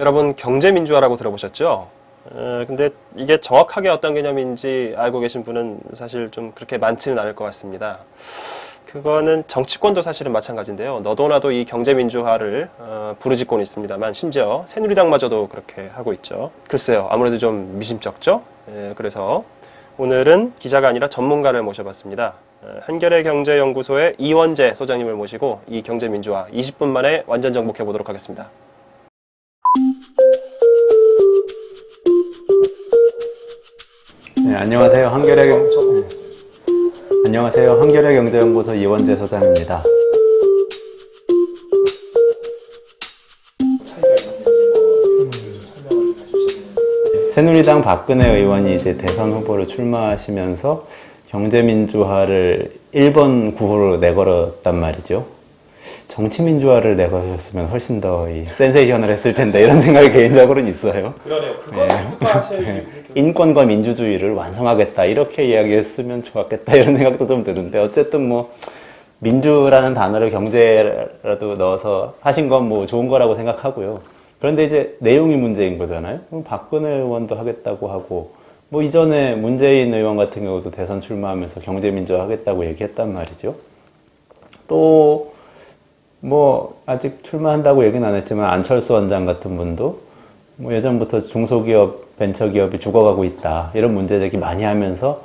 여러분 경제민주화라고 들어보셨죠? 근데 이게 정확하게 어떤 개념인지 알고 계신 분은 사실 좀 그렇게 많지는 않을 것 같습니다. 그거는 정치권도 사실은 마찬가지인데요. 너도 나도 이 경제민주화를 부르짖고는 있습니다만 심지어 새누리당마저도 그렇게 하고 있죠. 글쎄요. 아무래도 좀 미심쩍죠? 그래서 오늘은 기자가 아니라 전문가를 모셔봤습니다. 한겨레경제연구소의 이원재 소장님을 모시고 이 경제민주화 20분 만에 완전 정복해 보도록 하겠습니다. 네, 안녕하세요. 한겨레경제연구소 이원재 소장입니다. 새누리당 박근혜 의원이 이제 대선 후보로 출마하시면서 경제민주화를 1번 구호로 내걸었단 말이죠. 정치민주화를 내걸었으면 훨씬 더 센세이셔널했을 텐데 이런 생각이 개인적으로는 있어요. 그러네요. 그거 하셔야지. 인권과 민주주의를 완성하겠다 이렇게 이야기했으면 좋았겠다 이런 생각도 좀 드는데 어쨌든 뭐 민주라는 단어를 경제라도 넣어서 하신 건 뭐 좋은 거라고 생각하고요. 그런데 이제 내용이 문제인 거잖아요. 그럼 박근혜 의원도 하겠다고 하고 뭐 이전에 문재인 의원 같은 경우도 대선 출마하면서 경제민주화 하겠다고 얘기했단 말이죠. 또 뭐 아직 출마한다고 얘기는 안 했지만 안철수 원장 같은 분도 뭐 예전부터 중소기업, 벤처기업이 죽어가고 있다 이런 문제 제기 많이 하면서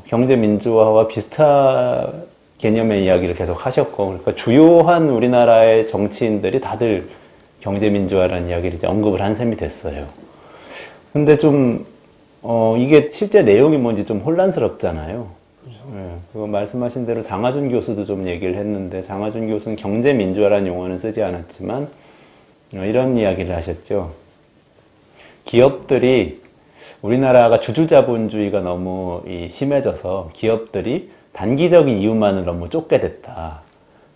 경제민주화와 비슷한 개념의 이야기를 계속 하셨고, 그러니까 주요한 우리나라의 정치인들이 다들 경제민주화라는 이야기를 이제 언급을 한 셈이 됐어요. 근데 좀 이게 실제 내용이 뭔지 좀 혼란스럽잖아요. 그렇죠. 네, 그거 말씀하신 대로 장하준 교수도 좀 얘기를 했는데, 장하준 교수는 경제민주화라는 용어는 쓰지 않았지만 이런 이야기를 하셨죠. 기업들이, 우리나라가 주주자본주의가 너무 심해져서 기업들이 단기적인 이유만을 너무 쫓게 됐다.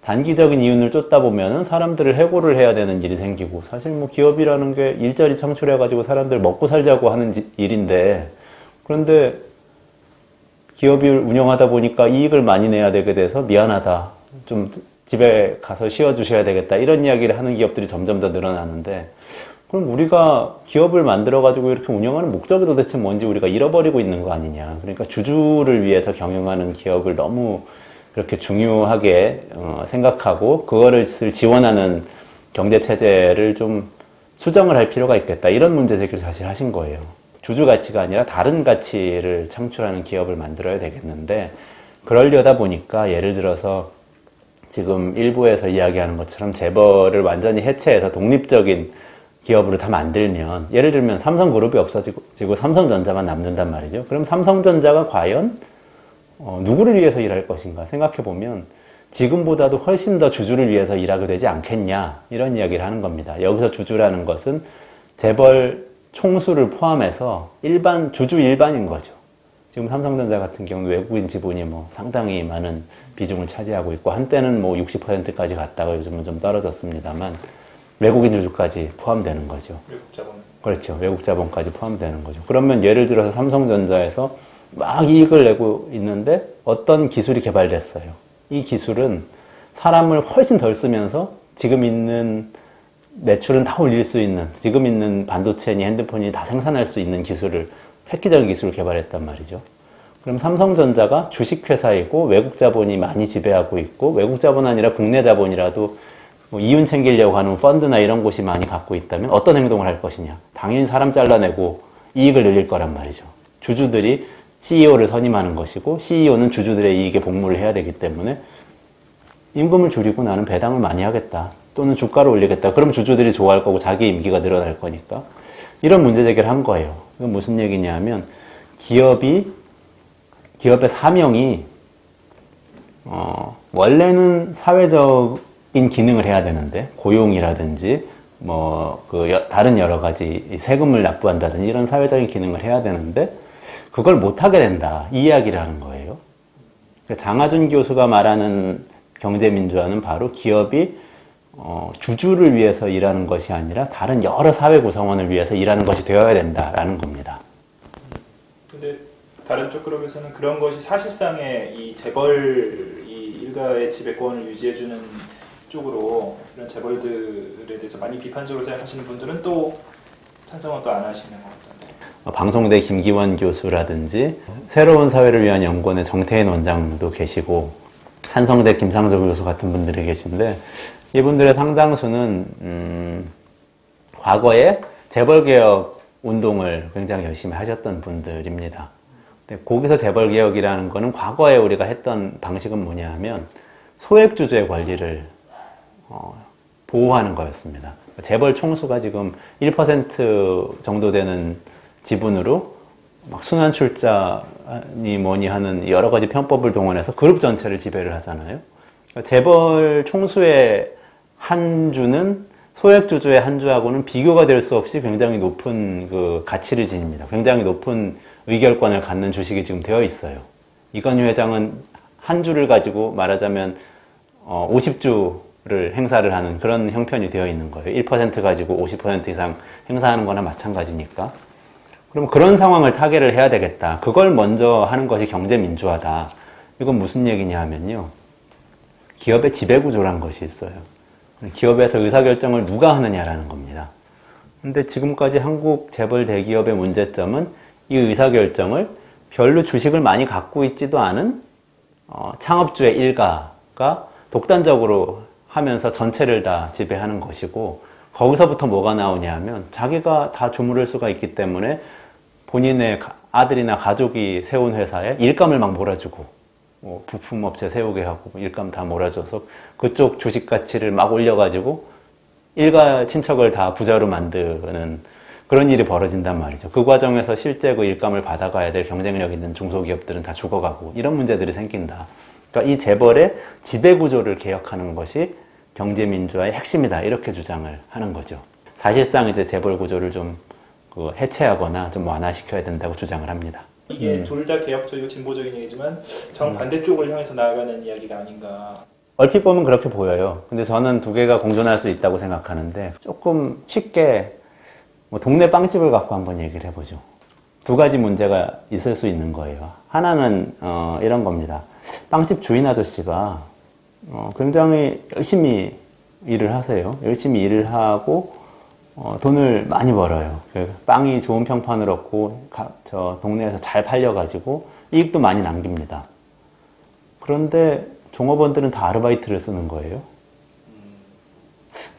단기적인 이윤을 쫓다 보면은 사람들을 해고를 해야 되는 일이 생기고, 사실 뭐 기업이라는 게 일자리 창출해가지고 사람들 먹고 살자고 하는 일인데, 그런데 기업을 운영하다 보니까 이익을 많이 내야 되게 돼서 미안하다, 좀 집에 가서 쉬어주셔야 되겠다 이런 이야기를 하는 기업들이 점점 더 늘어나는데, 그럼 우리가 기업을 만들어가지고 이렇게 운영하는 목적이 도대체 뭔지 우리가 잃어버리고 있는 거 아니냐. 그러니까 주주를 위해서 경영하는 기업을 너무 그렇게 중요하게 생각하고 그거를 지원하는 경제체제를 좀 수정을 할 필요가 있겠다, 이런 문제 제기를 사실 하신 거예요. 주주 가치가 아니라 다른 가치를 창출하는 기업을 만들어야 되겠는데, 그러려다 보니까 예를 들어서 지금 일부에서 이야기하는 것처럼 재벌을 완전히 해체해서 독립적인 기업으로 다 만들면, 예를 들면 삼성그룹이 없어지고 삼성전자만 남는단 말이죠. 그럼 삼성전자가 과연 누구를 위해서 일할 것인가 생각해보면 지금보다도 훨씬 더 주주를 위해서 일하게 되지 않겠냐, 이런 이야기를 하는 겁니다. 여기서 주주라는 것은 재벌 총수를 포함해서 주주 일반인 거죠. 지금 삼성전자 같은 경우는 외국인 지분이 뭐 상당히 많은 비중을 차지하고 있고, 한때는 뭐 60%까지 갔다가 요즘은 좀 떨어졌습니다만 외국인 주주까지 포함되는 거죠. 외국 자본. 그렇죠. 외국 자본까지 포함되는 거죠. 그러면 예를 들어서 삼성전자에서 막 이익을 내고 있는데 어떤 기술이 개발됐어요. 이 기술은 사람을 훨씬 덜 쓰면서 지금 있는 매출은 다 올릴 수 있는, 지금 있는 반도체니 핸드폰이 다 생산할 수 있는 기술을, 획기적인 기술을 개발했단 말이죠. 그럼 삼성전자가 주식회사이고 외국 자본이 많이 지배하고 있고, 외국 자본 아니라 국내 자본이라도 뭐 이윤 챙기려고 하는 펀드나 이런 곳이 많이 갖고 있다면 어떤 행동을 할 것이냐. 당연히 사람 잘라내고 이익을 늘릴 거란 말이죠. 주주들이 CEO를 선임하는 것이고, CEO는 주주들의 이익에 복무를 해야 되기 때문에 임금을 줄이고 나는 배당을 많이 하겠다, 또는 주가를 올리겠다. 그럼 주주들이 좋아할 거고 자기 임기가 늘어날 거니까. 이런 문제 제기를 한 거예요. 이건 무슨 얘기냐면, 기업의 사명이 원래는 사회적인 기능을 해야 되는데, 고용이라든지 다른 여러 가지 세금을 납부한다든지 이런 사회적인 기능을 해야 되는데 그걸 못하게 된다, 이 이야기를 하는 거예요. 장하준 교수가 말하는 경제민주화는 바로 기업이 주주를 위해서 일하는 것이 아니라 다른 여러 사회 구성원을 위해서 일하는 것이 되어야 된다라는 겁니다. 근데 다른 쪽 그룹에서는 그런 것이 사실상의 이 재벌 일가의 지배권을 유지해주는 쪽으로 이런 재벌들에 대해서 많이 비판적으로 생각하시는 분들은 또 찬성은 또 안 하시는 것 같던데. 방송대 김기원 교수라든지 새로운 사회를 위한 연구원의 정태인 원장도 계시고 한성대 김상조 교수 같은 분들이 계신데 이분들의 상당수는 과거에 재벌개혁 운동을 굉장히 열심히 하셨던 분들입니다. 근데 거기서 재벌개혁이라는 거는 과거에 우리가 했던 방식은 뭐냐 하면 소액주주의 권리를 보호하는 거였습니다. 재벌 총수가 지금 1% 정도 되는 지분으로 막 순환 출자니 뭐니 하는 여러 가지 편법을 동원해서 그룹 전체를 지배를 하잖아요. 재벌 총수의 한 주는 소액주주의 한 주하고는 비교가 될 수 없이 굉장히 높은 그 가치를 지닙니다. 굉장히 높은 의결권을 갖는 주식이 지금 되어 있어요. 이건희 회장은 한 주를 가지고 말하자면 50주를 행사를 하는 그런 형편이 되어 있는 거예요. 1% 가지고 50% 이상 행사하는 거나 마찬가지니까. 그럼 그런 상황을 타개를 해야 되겠다. 그걸 먼저 하는 것이 경제민주화다. 이건 무슨 얘기냐 하면요. 기업의 지배구조라는 것이 있어요. 기업에서 의사결정을 누가 하느냐라는 겁니다. 근데 지금까지 한국 재벌 대기업의 문제점은 이 의사결정을 별로 주식을 많이 갖고 있지도 않은 창업주의 일가가 독단적으로 하면서 전체를 다 지배하는 것이고 거기서부터 뭐가 나오냐 하면 자기가 다 주무를 수가 있기 때문에 본인의 아들이나 가족이 세운 회사에 일감을 막 몰아주고 부품업체 세우게 하고 일감 다 몰아줘서 그쪽 주식 가치를 막 올려가지고 일가 친척을 다 부자로 만드는 그런 일이 벌어진단 말이죠. 그 과정에서 실제 그 일감을 받아가야 될 경쟁력 있는 중소기업들은 다 죽어가고 이런 문제들이 생긴다. 그러니까 이 재벌의 지배구조를 개혁하는 것이 경제민주화의 핵심이다. 이렇게 주장을 하는 거죠. 사실상 이제 재벌 구조를 좀 해체하거나 좀 완화시켜야 된다고 주장을 합니다. 이게 둘 다 개혁적이고 진보적인 얘기지만 정반대쪽을 향해서 나아가는 이야기가 아닌가. 얼핏 보면 그렇게 보여요. 근데 저는 두 개가 공존할 수 있다고 생각하는데 조금 쉽게 동네 빵집을 갖고 한번 얘기를 해보죠. 두 가지 문제가 있을 수 있는 거예요. 하나는 이런 겁니다. 빵집 주인 아저씨가 굉장히 열심히 일을 하세요. 열심히 일을 하고 돈을 많이 벌어요. 빵이 좋은 평판을 얻고 저 동네에서 잘 팔려가지고 이익도 많이 남깁니다. 그런데 종업원들은 다 아르바이트를 쓰는 거예요.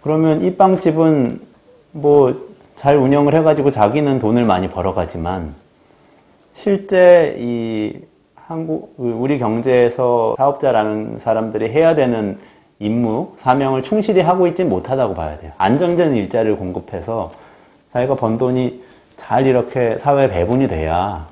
그러면 이 빵집은 뭐 잘 운영을 해가지고 자기는 돈을 많이 벌어가지만 실제 우리 경제에서 사업자라는 사람들이 해야 되는 임무, 사명을 충실히 하고 있지 못하다고 봐야 돼요. 안정된 일자리를 공급해서 자기가 번 돈이 잘 이렇게 사회에 배분이 돼야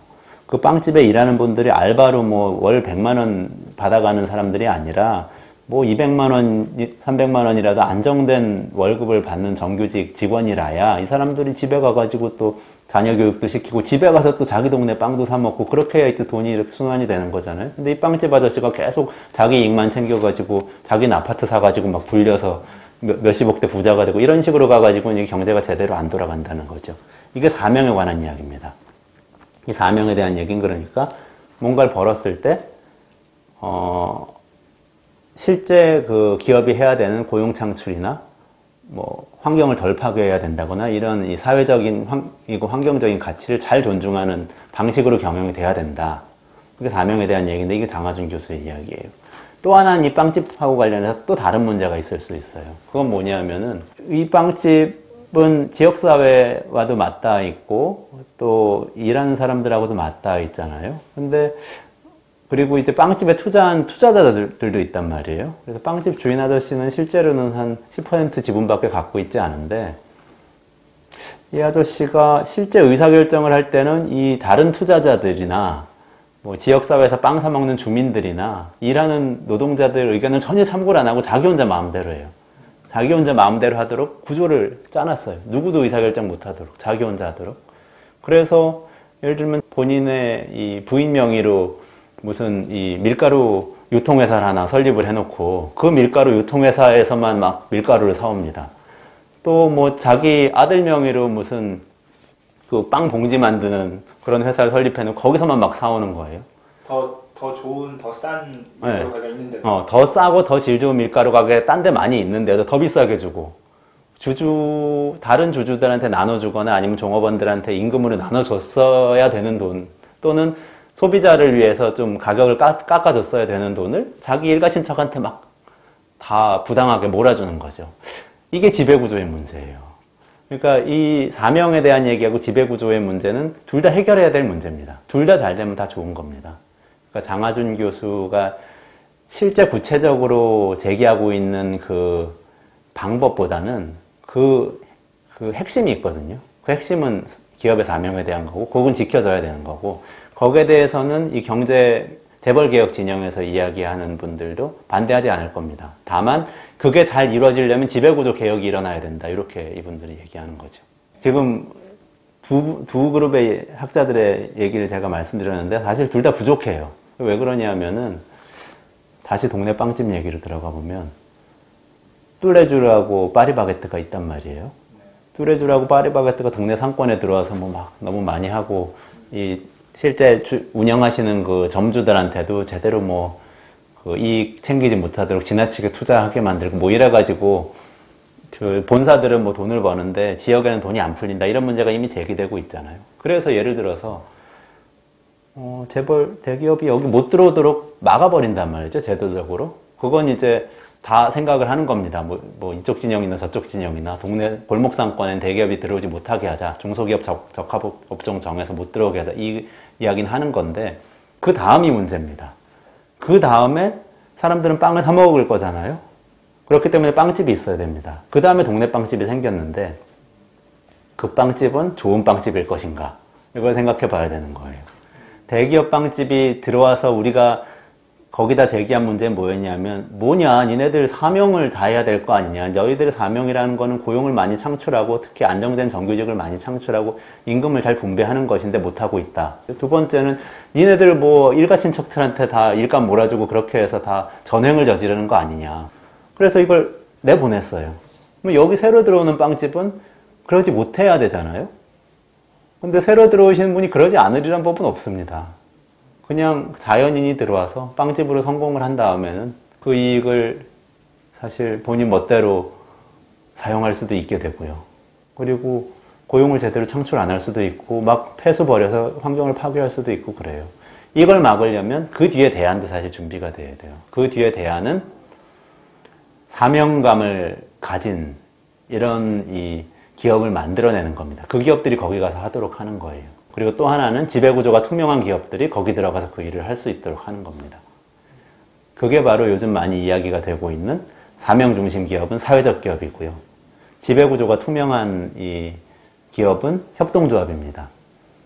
그 빵집에 일하는 분들이 알바로 뭐 월 100만 원 받아가는 사람들이 아니라 뭐 200만 원, 300만 원이라도 안정된 월급을 받는 정규직 직원이라야 이 사람들이 집에 가가지고 또 자녀 교육도 시키고 집에 가서 또 자기 동네 빵도 사 먹고 그렇게 해야 이제 돈이 이렇게 순환이 되는 거잖아요. 근데 이 빵집 아저씨가 계속 자기 이익만 챙겨가지고 자기는 아파트 사가지고 막 불려서 몇십억 대 부자가 되고 이런 식으로 가가지고 이게 경제가 제대로 안 돌아간다는 거죠. 이게 사명에 관한 이야기입니다. 이 사명에 대한 얘기는 그러니까 뭔가를 벌었을 때 실제 그 기업이 해야 되는 고용 창출이나 뭐 환경을 덜 파괴해야 된다거나 이런 이 사회적인 환경적인 가치를 잘 존중하는 방식으로 경영이 돼야 된다. 그게 사명에 대한 얘기인데 이게 장하준 교수의 이야기예요. 또 하나는 이 빵집하고 관련해서 또 다른 문제가 있을 수 있어요. 그건 뭐냐면은 이 빵집은 지역사회와도 맞닿아 있고 또 일하는 사람들하고도 맞닿아 있잖아요. 근데 그리고 이제 빵집에 투자한 투자자들도 있단 말이에요. 그래서 빵집 주인 아저씨는 실제로는 한 10% 지분밖에 갖고 있지 않은데 이 아저씨가 실제 의사결정을 할 때는 이 다른 투자자들이나 뭐 지역사회에서 빵 사 먹는 주민들이나 일하는 노동자들 의견을 전혀 참고를 안 하고 자기 혼자 마음대로 해요. 자기 혼자 마음대로 하도록 구조를 짜놨어요. 누구도 의사결정 못 하도록 자기 혼자 하도록. 그래서 예를 들면 본인의 이 부인 명의로 무슨 이 밀가루 유통회사를 하나 설립을 해놓고 그 밀가루 유통회사에서만 막 밀가루를 사옵니다. 또 뭐 자기 아들 명의로 무슨 그 빵 봉지 만드는 그런 회사를 설립해놓고 거기서만 막 사오는 거예요. 더 더 좋은, 더 싼 네. 밀가루 가게가 있는데도 더 싸고 더 질 좋은 밀가루 가게 딴 데 많이 있는데도 더 비싸게 주고 다른 주주들한테 나눠주거나 아니면 종업원들한테 임금으로 나눠줬어야 되는 돈 또는 소비자를 위해서 좀 가격을 깎아줬어야 되는 돈을 자기 일가친척한테 막 다 부당하게 몰아주는 거죠. 이게 지배구조의 문제예요. 그러니까 이 사명에 대한 얘기하고 지배구조의 문제는 둘 다 해결해야 될 문제입니다. 둘 다 잘 되면 다 좋은 겁니다. 그러니까 장하준 교수가 실제 구체적으로 제기하고 있는 그 방법보다는 그 핵심이 있거든요. 그 핵심은 기업의 사명에 대한 거고, 그건 지켜져야 되는 거고, 거기에 대해서는 이 재벌개혁 진영에서 이야기하는 분들도 반대하지 않을 겁니다. 다만, 그게 잘 이루어지려면 지배구조 개혁이 일어나야 된다. 이렇게 이분들이 얘기하는 거죠. 지금 두 그룹의 학자들의 얘기를 제가 말씀드렸는데, 사실 둘 다 부족해요. 왜 그러냐면은, 다시 동네 빵집 얘기로 들어가 보면, 뚜레쥬르하고 파리바게뜨가 있단 말이에요. 뚜레쥬르하고 파리바게뜨가 동네 상권에 들어와서 뭐 막 너무 많이 하고, 실제 운영하시는 그 점주들한테도 제대로 뭐, 이익 챙기지 못하도록 지나치게 투자하게 만들고, 뭐 이래가지고, 본사들은 뭐 돈을 버는데 지역에는 돈이 안 풀린다. 이런 문제가 이미 제기되고 있잖아요. 그래서 예를 들어서, 재벌 대기업이 여기 못 들어오도록 막아버린단 말이죠. 제도적으로. 그건 이제 다 생각을 하는 겁니다. 뭐 이쪽 진영이나 저쪽 진영이나 동네 골목상권엔 대기업이 들어오지 못하게 하자. 중소기업 적합업종 정해서 못 들어오게 하자. 이 이야기는 하는 건데 그 다음이 문제입니다. 그 다음에 사람들은 빵을 사 먹을 거잖아요. 그렇기 때문에 빵집이 있어야 됩니다. 그 다음에 동네 빵집이 생겼는데 그 빵집은 좋은 빵집일 것인가? 이걸 생각해 봐야 되는 거예요. 대기업 빵집이 들어와서 우리가 거기다 제기한 문제는 뭐였냐면 니네들 사명을 다해야 될 거 아니냐. 너희들의 사명이라는 거는 고용을 많이 창출하고 특히 안정된 정규직을 많이 창출하고 임금을 잘 분배하는 것인데 못하고 있다. 두 번째는 니네들 뭐 일가친척들한테 다 일감 몰아주고 그렇게 해서 다 전횡을 저지르는 거 아니냐. 그래서 이걸 내보냈어요. 그럼 여기 새로 들어오는 빵집은 그러지 못해야 되잖아요. 근데 새로 들어오시는 분이 그러지 않으리란 법은 없습니다. 그냥 자연인이 들어와서 빵집으로 성공을 한 다음에는 그 이익을 사실 본인 멋대로 사용할 수도 있게 되고요. 그리고 고용을 제대로 창출 안 할 수도 있고 막 폐수 버려서 환경을 파괴할 수도 있고 그래요. 이걸 막으려면 그 뒤에 대안도 사실 준비가 돼야 돼요. 그 뒤에 대안은 사명감을 가진 이런 이 기업을 만들어내는 겁니다. 그 기업들이 거기 가서 하도록 하는 거예요. 그리고 또 하나는 지배구조가 투명한 기업들이 거기 들어가서 그 일을 할 수 있도록 하는 겁니다. 그게 바로 요즘 많이 이야기가 되고 있는 사명 중심 기업은 사회적 기업이고요. 지배구조가 투명한 이 기업은 협동조합입니다.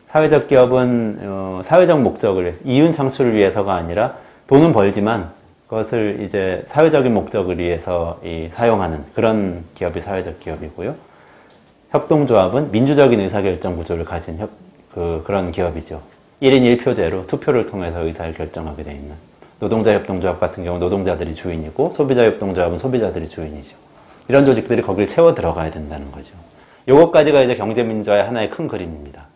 사회적 기업은 사회적 목적을 위해서, 이윤 창출을 위해서가 아니라 돈은 벌지만 그것을 이제 사회적인 목적을 위해서 사용하는 그런 기업이 사회적 기업이고요. 협동조합은 민주적인 의사결정 구조를 가진 그런 기업이죠. 1인 1표제로 투표를 통해서 의사를 결정하게 돼 있는. 노동자협동조합 같은 경우 노동자들이 주인이고 소비자협동조합은 소비자들이 주인이죠. 이런 조직들이 거길 채워 들어가야 된다는 거죠. 요것까지가 이제 경제민주화의 하나의 큰 그림입니다.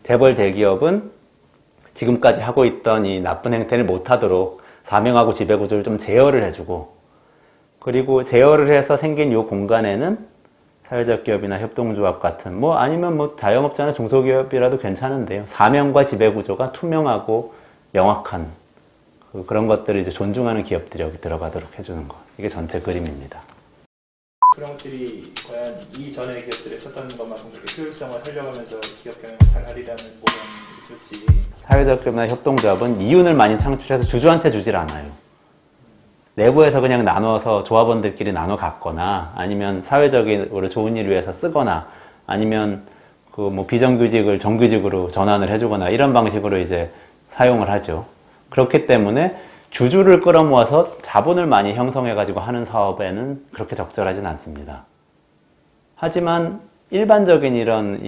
재벌 대기업은 지금까지 하고 있던 이 나쁜 행태를 못하도록 사명하고 지배구조를 좀 제어를 해주고, 그리고 제어를 해서 생긴 요 공간에는 사회적 기업이나 협동조합 같은 아니면 자영업자나 중소기업이라도 괜찮은데요. 사명과 지배구조가 투명하고 명확한 그런 것들을 이제 존중하는 기업들이 여기 들어가도록 해주는 것. 이게 전체 그림입니다. 그런 것들이 과연 이전의 기업들이 썼던 것만큼 그렇게 효율성을 살려가면서 기업 경영을 잘 하리라는 보장이 있을지. 사회적 기업이나 협동조합은 이윤을 많이 창출해서 주주한테 주질 않아요. 내부에서 그냥 나눠서 조합원들끼리 나눠 갖거나 아니면 사회적으로 좋은 일을 위해서 쓰거나 아니면 비정규직을 정규직으로 전환을 해주거나 이런 방식으로 이제 사용을 하죠. 그렇기 때문에 주주를 끌어모아서 자본을 많이 형성해가지고 하는 사업에는 그렇게 적절하진 않습니다. 하지만 일반적인 이런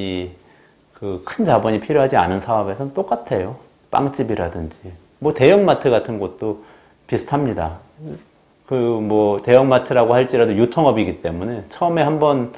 큰 자본이 필요하지 않은 사업에서는 똑같아요. 빵집이라든지 대형마트 같은 곳도 비슷합니다. 대형마트라고 할지라도 유통업이기 때문에 처음에 한번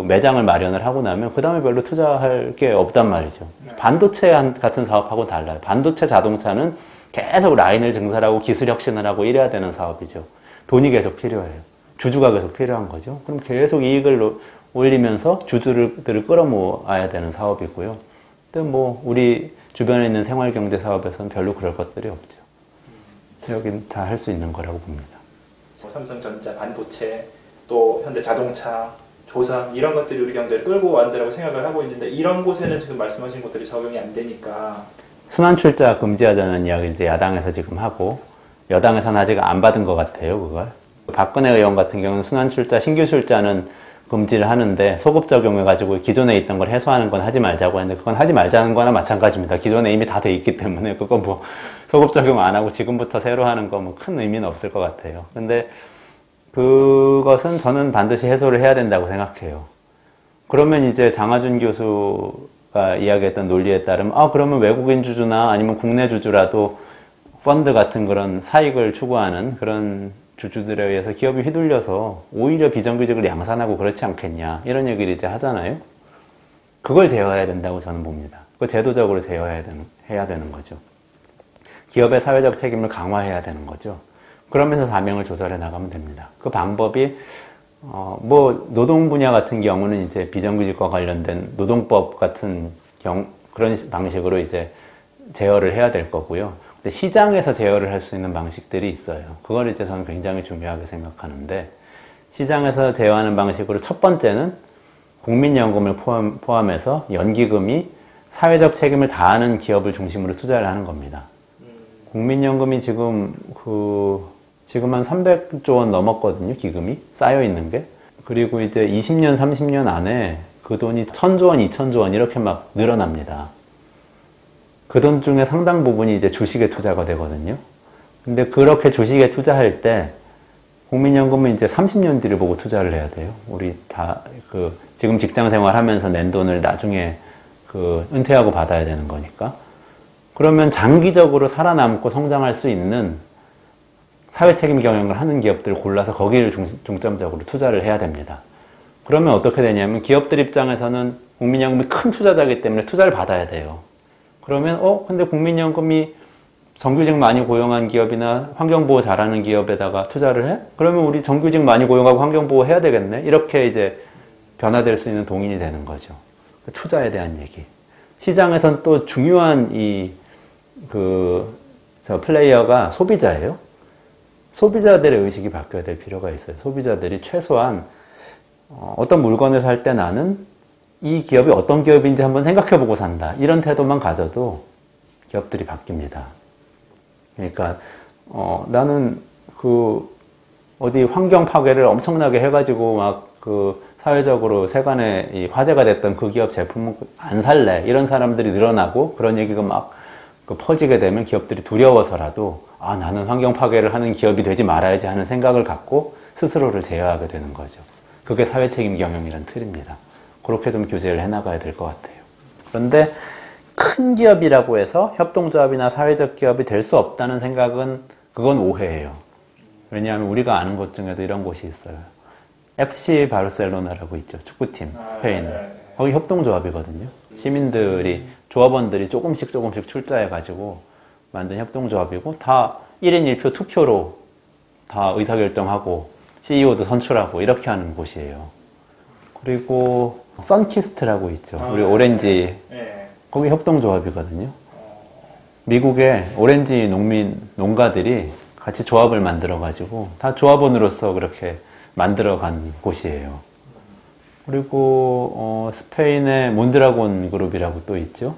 매장을 마련을 하고 나면 그 다음에 별로 투자할 게 없단 말이죠. 반도체 같은 사업하고 달라요. 반도체 자동차는 계속 라인을 증설하고 기술 혁신을 하고 이래야 되는 사업이죠. 돈이 계속 필요해요. 주주가 계속 필요한 거죠. 그럼 계속 이익을 올리면서 주주들을 끌어모아야 되는 사업이고요. 근데 뭐 우리 주변에 있는 생활경제 사업에서는 별로 그럴 것들이 없죠. 여긴 다 할 수 있는 거라고 봅니다. 삼성전자, 반도체, 또 현대자동차, 조선 이런 것들이 우리 경제를 끌고 왔다고 생각을 하고 있는데 이런 곳에는 지금 말씀하신 것들이 적용이 안 되니까 순환출자 금지하자는 이야기를 이제 야당에서 지금 하고 여당에서는 아직 안 받은 것 같아요, 그걸. 박근혜 의원 같은 경우는 순환출자, 신규출자는 금지를 하는데 소급 적용해가지고 기존에 있던 걸 해소하는 건 하지 말자고 했는데 그건 하지 말자는 거나 마찬가지입니다. 기존에 이미 다 돼 있기 때문에 그건 뭐 소급 적용 안 하고 지금부터 새로 하는 거 뭐 큰 의미는 없을 것 같아요. 근데 그것은 저는 반드시 해소를 해야 된다고 생각해요. 그러면 이제 장하준 교수가 이야기했던 논리에 따르면 그러면 외국인 주주나 아니면 국내 주주라도 펀드 같은 그런 사익을 추구하는 그런 주주들에 의해서 기업이 휘둘려서 오히려 비정규직을 양산하고 그렇지 않겠냐 이런 얘기를 이제 하잖아요. 그걸 제어해야 된다고 저는 봅니다. 그걸 제도적으로 제어해야 되는 거죠. 기업의 사회적 책임을 강화해야 되는 거죠. 그러면서 사명을 조절해 나가면 됩니다. 그 방법이 뭐 노동 분야 같은 경우는 이제 비정규직과 관련된 노동법 같은 그런 방식으로 이제 제어를 해야 될 거고요. 근데 시장에서 제어를 할 수 있는 방식들이 있어요. 그걸 이제 저는 굉장히 중요하게 생각하는데 시장에서 제어하는 방식으로 첫 번째는 국민연금을 포함해서 연기금이 사회적 책임을 다하는 기업을 중심으로 투자를 하는 겁니다. 국민연금이 지금 한 300조 원 넘었거든요, 기금이 쌓여 있는 게. 그리고 이제 20년, 30년 안에 그 돈이 1000조 원, 2000조 원 이렇게 막 늘어납니다. 그 돈 중에 상당 부분이 이제 주식에 투자가 되거든요. 근데 그렇게 주식에 투자할 때 국민연금은 이제 30년 뒤를 보고 투자를 해야 돼요. 우리 다 지금 직장 생활하면서 낸 돈을 나중에 은퇴하고 받아야 되는 거니까. 그러면 장기적으로 살아남고 성장할 수 있는 사회책임 경영을 하는 기업들을 골라서 거기를 중점적으로 투자를 해야 됩니다. 그러면 어떻게 되냐면 기업들 입장에서는 국민연금이 큰 투자자이기 때문에 투자를 받아야 돼요. 그러면 근데 국민연금이 정규직 많이 고용한 기업이나 환경보호 잘하는 기업에다가 투자를 해? 그러면 우리 정규직 많이 고용하고 환경보호 해야 되겠네? 이렇게 이제 변화될 수 있는 동인이 되는 거죠. 투자에 대한 얘기. 시장에선 또 중요한 플레이어가 소비자예요. 소비자들의 의식이 바뀌어야 될 필요가 있어요. 소비자들이 최소한 어떤 물건을 살 때 나는 이 기업이 어떤 기업인지 한번 생각해보고 산다. 이런 태도만 가져도 기업들이 바뀝니다. 그러니까 나는 어디 환경 파괴를 엄청나게 해가지고 막 사회적으로 세간에 화제가 됐던 그 기업 제품은 안 살래. 이런 사람들이 늘어나고 그런 얘기가 막 퍼지게 되면 기업들이 두려워서라도 나는 환경 파괴를 하는 기업이 되지 말아야지 하는 생각을 갖고 스스로를 제어하게 되는 거죠. 그게 사회책임 경영이란 틀입니다. 그렇게 좀 교제를 해나가야 될 것 같아요. 그런데 큰 기업이라고 해서 협동조합이나 사회적 기업이 될 수 없다는 생각은 그건 오해예요. 왜냐하면 우리가 아는 곳 중에도 이런 곳이 있어요. FC 바르셀로나라고 있죠. 축구팀, 스페인. 거기 협동조합이거든요. 시민들이, 조합원들이 조금씩 출자해가지고 만든 협동조합이고 다 1인 1표 투표로 다 의사결정하고 CEO도 선출하고 이렇게 하는 곳이에요. 그리고 선키스트라고 있죠. 우리 오렌지. 거기 협동조합이거든요. 미국의 오렌지 농가들이 같이 조합을 만들어가지고 다 조합원으로서 그렇게 만들어간 곳이에요. 그리고 스페인의 몬드라곤 그룹이라고 또 있죠.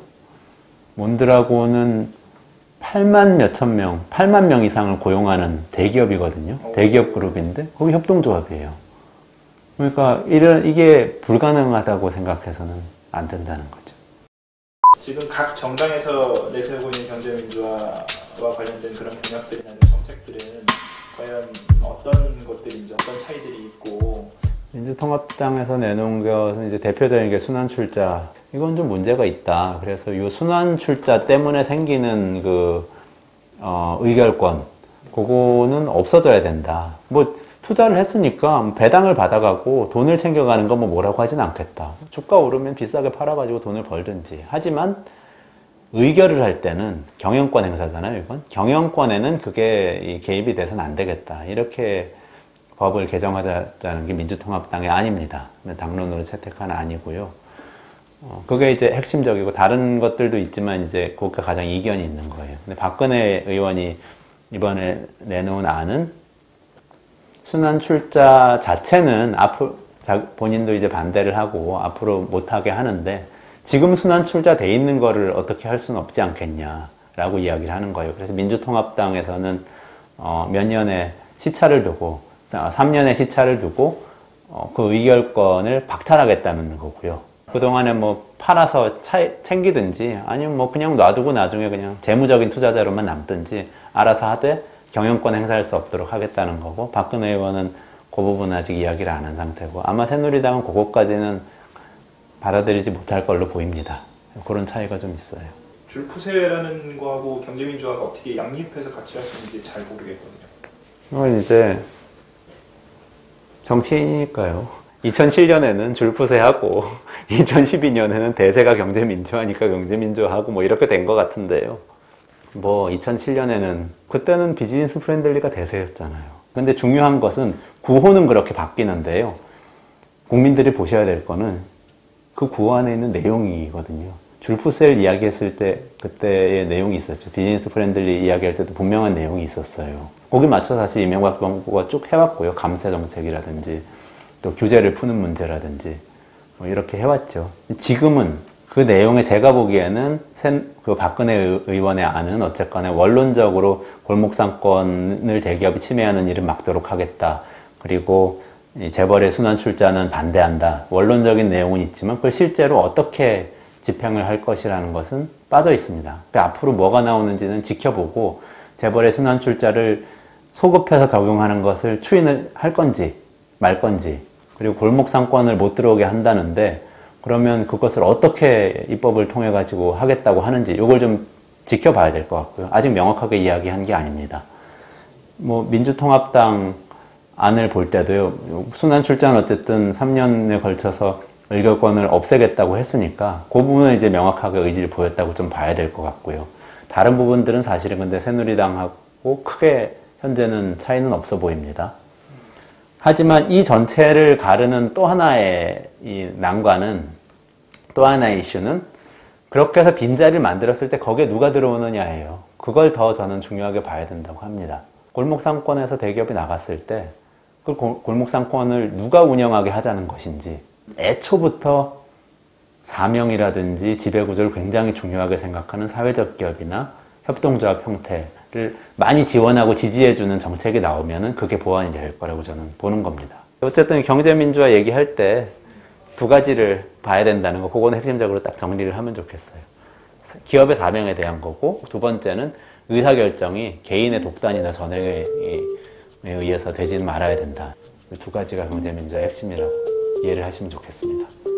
몬드라곤은 8만 명 이상을 고용하는 대기업이거든요. 대기업 그룹인데 거기 협동조합이에요. 그러니까 이게 불가능하다고 생각해서는 안 된다는 거죠. 지금 각 정당에서 내세우고 있는 경제민주화와 관련된 그런 공약들이나 정책들은 과연 어떤 것들인지 어떤 차이들이 있고 민주통합당에서 내놓은 것은 이제 대표적인 게 순환출자. 이건 좀 문제가 있다. 그래서 이 순환출자 때문에 생기는 의결권, 그거는 없어져야 된다. 투자를 했으니까 배당을 받아가고 돈을 챙겨가는 건 뭐라고 하진 않겠다. 주가 오르면 비싸게 팔아가지고 돈을 벌든지. 하지만 의결을 할 때는 경영권 행사잖아요, 이건. 경영권에는 그게 개입이 돼서는 안 되겠다. 이렇게 법을 개정하자는 게 민주통합당의 안입니다. 당론으로 채택한 아니고요. 그게 이제 핵심적이고 다른 것들도 있지만 이제 그게 가장 이견이 있는 거예요. 근데 박근혜 의원이 이번에 내놓은 안은 순환 출자 자체는 앞으로 본인도 이제 반대를 하고 앞으로 못하게 하는데 지금 순환 출자돼 있는 거를 어떻게 할 수는 없지 않겠냐라고 이야기를 하는 거예요. 그래서 민주통합당에서는 몇 년의 시차를 두고 3년의 시차를 두고 그 의결권을 박탈하겠다는 거고요. 그동안에 뭐 팔아서 챙기든지 아니면 뭐 그냥 놔두고 나중에 그냥 재무적인 투자자로만 남든지 알아서 하되 경영권 행사할 수 없도록 하겠다는 거고 박근혜 의원은 그 부분은 아직 이야기를 안 한 상태고 아마 새누리당은 그것까지는 받아들이지 못할 걸로 보입니다. 그런 차이가 좀 있어요. 줄푸세라는 거하고 경제민주화가 어떻게 양립해서 같이 할 수 있는지 잘 모르겠거든요. 이건 이제 정치인이니까요. 2007년에는 줄푸세하고 2012년에는 대세가 경제민주화니까 경제민주화하고 뭐 이렇게 된 것 같은데요. 뭐 2007년에는 그때는 비즈니스 프렌들리가 대세였잖아요. 근데 중요한 것은 구호는 그렇게 바뀌는데요. 국민들이 보셔야 될 거는 그 구호 안에 있는 내용이거든요. 줄푸세를 이야기했을 때 그때의 내용이 있었죠. 비즈니스 프렌들리 이야기할 때도 분명한 내용이 있었어요. 거기 맞춰 사실 이명박 정부가 쭉 해왔고요. 감세 정책이라든지 또 규제를 푸는 문제라든지 뭐 이렇게 해왔죠. 지금은 그 내용에 제가 보기에는 그 박근혜 의원의 안은 어쨌거나 원론적으로 골목상권을 대기업이 침해하는 일을 막도록 하겠다. 그리고 재벌의 순환 출자는 반대한다. 원론적인 내용은 있지만 그걸 실제로 어떻게 집행을 할 것이라는 것은 빠져 있습니다. 그러니까 앞으로 뭐가 나오는지는 지켜보고 재벌의 순환 출자를 소급해서 적용하는 것을 추인을 할 건지 말 건지 그리고 골목상권을 못 들어오게 한다는데 그러면 그것을 어떻게 입법을 통해 가지고 하겠다고 하는지 이걸 좀 지켜봐야 될 것 같고요. 아직 명확하게 이야기한 게 아닙니다. 뭐 민주통합당 안을 볼 때도요. 순환 출자는 어쨌든 3년에 걸쳐서 의결권을 없애겠다고 했으니까 그 부분은 이제 명확하게 의지를 보였다고 좀 봐야 될 것 같고요. 다른 부분들은 사실은 근데 새누리당하고 크게 현재는 차이는 없어 보입니다. 하지만 이 전체를 가르는 또 하나의 이 난관은 또 하나의 이슈는 그렇게 해서 빈자리를 만들었을 때 거기에 누가 들어오느냐예요. 그걸 더 저는 중요하게 봐야 된다고 합니다. 골목상권에서 대기업이 나갔을 때 그 골목상권을 누가 운영하게 하자는 것인지 애초부터 사명이라든지 지배구조를 굉장히 중요하게 생각하는 사회적 기업이나 협동조합 형태를 많이 지원하고 지지해주는 정책이 나오면은 그게 보완이 될 거라고 저는 보는 겁니다. 어쨌든 경제민주화 얘기할 때 두 가지를 봐야 된다는 거, 그거는 핵심적으로 딱 정리를 하면 좋겠어요. 기업의 사명에 대한 거고, 두 번째는 의사결정이 개인의 독단이나 전액에 의해서 되지는 말아야 된다. 두 가지가 경제민주화의 핵심이라고 이해를 하시면 좋겠습니다.